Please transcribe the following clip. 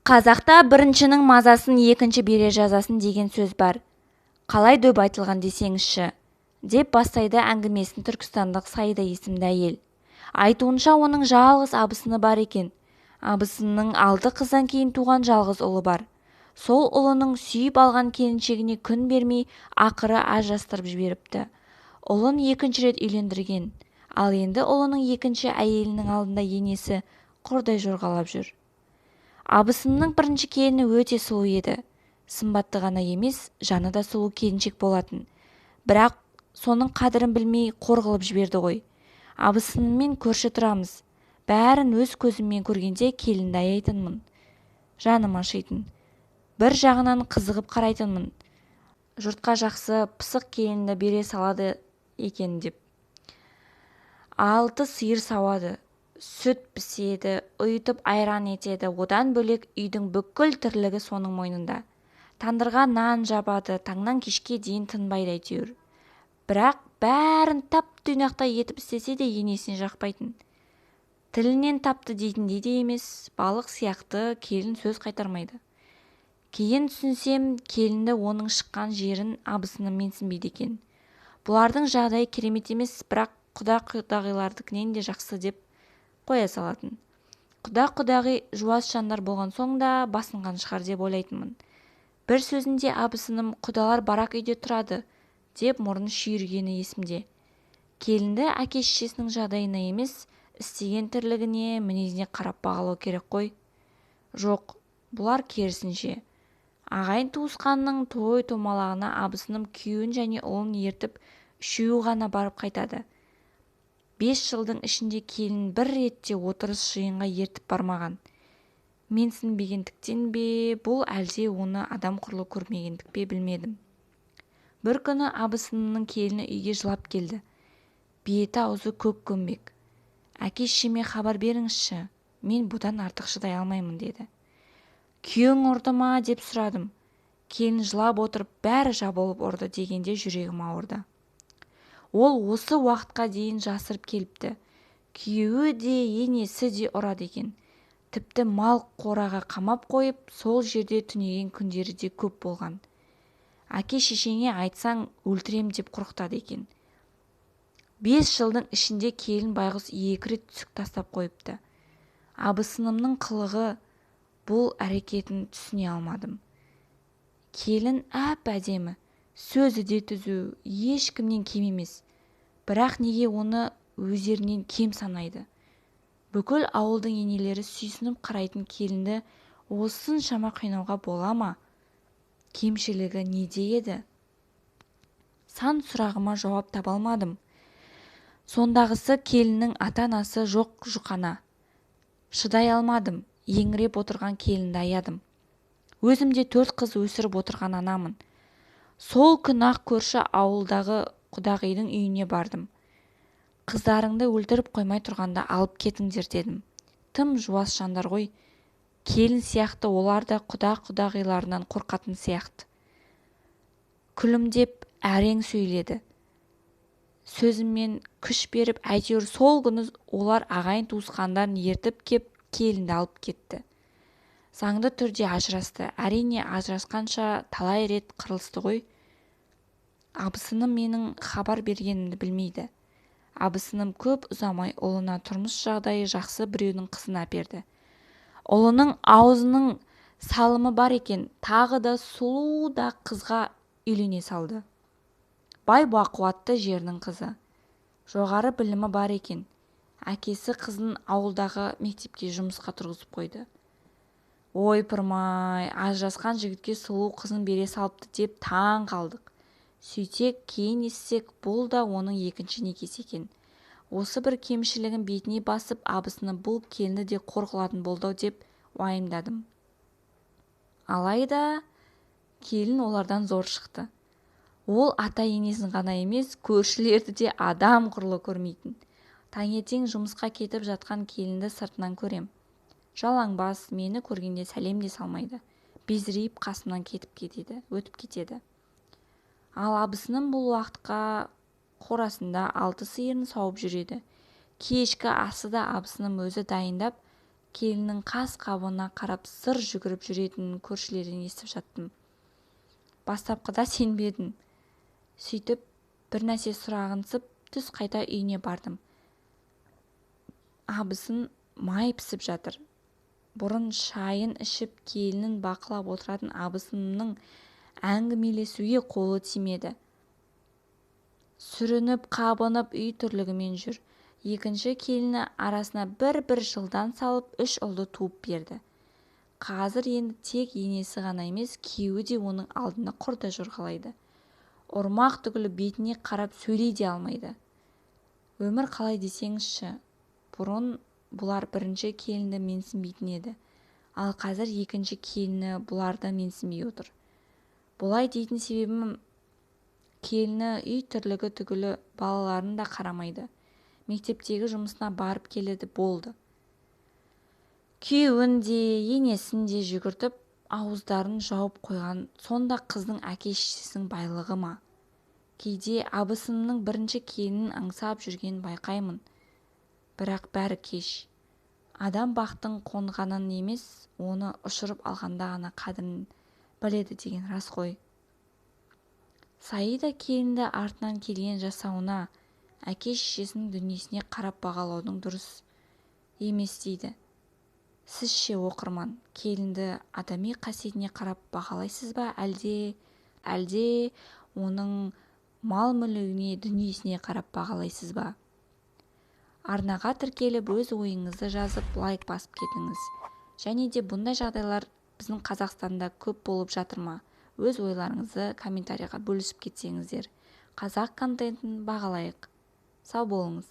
Қазақта біріншінің мазасын екінші бере жазасын деген сөз бар. Қалай дөп айтылған десеңізші, деп бастайды әңгімесін түркістандық Саида есімді әйел. Айтуынша оның жалғыз абысыны бар екен. Абысынының 6 қыздан кейін туған жалғыз ұлы бар. Сол ұлының сүйіп алған келіншегіне күн бермей ақыры ажырастырып жіберіпті. Ұлын екінші рет үйлендірген. Ал енді ұлының екінші әйелінің алдында енесі құрдай жорғалап жүр. Абысынының бірінші келіні өте сұлу еді. Сымбатты ғана емес, жаны да сұлу келіншек болатын. Бірақ соның қадірін білмей қор қылып жіберді ғой. Абысыныммен көрші тұрамыз. Бәрін өз көзіммен көргенде келінді аяйтынмын. Жаным ашитын. Бір жағынан қызығып қарайтынмын. Жұртқа жақсы пысық келінді бере салады екен деп. 6 сиыр сауады. Сүт піседі, ұйытып айран етеді. Одан бөлек үйдің бүкіл тірлігі соның мойнында. Тандырға нан жабады, таңнан кешке дейін тынбайды әйтеуір. Бірақ бәрін тап-тұйнақтай етіп істесе де енесіне жақпайтын. Тілінен тапты дейтіндей де емес, балық сияқты келін сөз қайтармайды. Кейін түсінсем, келінді оның шыққан жерін абысыным менсінбейді екен. Бұлардың жағдайы керемет емес, бірақ құда-құдағилардікінен де жақсы деп қоя салатын. Құда-құдағи жуас жандар болған соң да басынған шығар деп ойлайтынмын. Бір сөзінде абысыным құдалар барақ үйде тұрады деп мұрын шүйіргені есімде. Келінді әке-шешесінің жағдайына емес, істеген тірлігіне, мінезіне қарап бағалау керек қой. Жоқ, бұлар керісінше. Ағайын туысқанның той-томалағына абысыным күйеуін және ұлын ертіп, үшеуі ғана барып қайтады. 5 жылдың ішінде келін бір ретте отырыс жиынға ертіп бармаған. Менсінбегендіктен бе, бұл әлде оны адам құрлы көрмегендік пе білмедім. Бір күні абысынының келіні үйге жылап келді. Беті аузы көк көмбек. Әке-шешеме хабар беріңізші, мен бұдан артық шыдай алмаймын деді. Күйеуің ұрды ма деп сұрадым. Келін жылап отырып бәрі жабылып ұрды дегенде жүрегім ауырды. Ол осы уақытқа дейін жасырып келіпті. Күйеуі де енесі де ұрады екен. Тіпті мал қораға қамап қойып, сол жерде түнеген күндері де көп болған. Әке-шешеңе айтсаң өлтірем деп қорқытады екен. 5 жылдың ішінде келін байғұс 2 рет түсік тастап қойыпты. Абысынымның қылығы бұл әрекетін түсіне алмадым. Келін әп-әдемі, сөзі де түзу, ешкімнен кем емес. Бірақ неге оны өздерінен кем санайды? Бүкіл ауылдың енелері сүйсініп қарайтын келінді осыншама қинауға бола ма? Кемшілігі неде еді? Сан сұрағыма жауап таба алмадым. Сондағысы келіннің ата-анасы жоқ жұқана. Шыдай алмадым, еңіреп отырған келінді аядым. Өзімде 4 қыз өсіріп отырған анамын. Сол күн ақ көрші ауылдағы құдағидың үйіне бардым. Қыздарыңды өлтіріп қоймай тұрғанда алып кетіңдер дедім. Тым жуас жандар ғой. Келін сияқты олар да құда-құдағиларынан қорқатын сияқты. Күлімдеп әрең сөйледі. Сөзіммен күш беріп, әйтеуір сол күні олар ағайын туысқандарын ертіп кеп келінді алып кетті. Заңды түрде ажырасты. Әрине ажырасқанша талай рет қырылысты ғой. Абысыным менің хабар бергенімді білмейді. Абысыным көп ұзамай ұлына тұрмыс жағдайы жақсы біреудің қызын әперді. Ұлының аузының салымы бар екен, тағы да сұлу да қызға үйлене салды. Бай бақуатты жердің қызы. Жоғары білімі бар екен. Әкесі қызын ауылдағы мектепке жұмысқа тұрғызып қойды. Ойпырмай, ажырасқан жігітке сұлу қызын бере салыпты деп таң қалдық. Сөйтсек, кейін естісек, бұл да оның екінші некесі екен. Осы бір кемшілігін бетіне басып, абысыны бұл келінді де қор қылатын болды деп уайымдадым. Алайда келін олардан зор шықты. Ол ата-енесін ғана емес, көршілерді де адам құрлы көрмейтін. Таңертең жұмысқа кетіп жатқан келінді сыртынан көрем. Жалаңбас, мені көргенде сәлем де салмайды. Безірейіп қасымнан өтіп кетеді. Ал абысыным бұл уақытқа қорасында 6 сиырын сауып жүреді. Кешкі асы да абысыным өзі дайындап, келіннің қас-қабына қарап зыр жүгіріп жүретінін көршілерден естіп жаттым. Бастапқыда сенбедім. Сөйтіп бір нәрсе сұрағансып түс қайта үйіне бардым. Абысын май пісіп жатыр. Бұрын шайын ішіп келінін бақылап отыратын абысынымның әңгімелесуге қолы тимеді. Сүрініп, қабынып үй тірлігімен жүр. Екінші келіні арасына бір жылдан салып 3 ұлды туып берді. Қазір енді тек енесі ғана емес, күйеуі де оның алдында құрда жорғалайды. Ұрмақ түгілі бетіне қарап сөйлей де алмайды. Өмір қалай десеңізші, бұрын бұлар бірінші келінді менсінбейтін еді, ал қазір екінші келіні бұларды менсінбей отыр. Бұлай дейтін себебім, келіні үй тірлігі түгілі балаларын да қарамайды. Мектептегі жұмысына барып келеді, болды. Күйеуін де, енесін де жүгіртіп, ауыздарын жауып қойған сонда қыздың әке-шешесінің байлығы ма? Кейде абысынымның бірінші келінін аңсап жүргенін байқаймын. Бірақ бәрі кеш. Адам бақтың қонғанын емес, оны ұшырып алғанда ғана қадірін біледі деген рас қой. Саида келінді артынан келген жасауына, әке-шешесінің дүниесіне қарап бағалаудың дұрыс емес дейді. Сізше, оқырман, келінді адами қасиетіне қарап бағалайсыз ба, әлде оның мал-мүлігіне, дүниесіне қарап бағалайсыз ба? Арнаға тіркеліп өз ойыңызды жазып лайк басып кетіңіз. Және де бұндай жағдайлар біздің Қазақстанда көп болып жатыр ма? Өз ойларыңызды комментарийға бөлісіп кетсеңіздер. Қазақ контентін бағалайық. Сау болыңыз.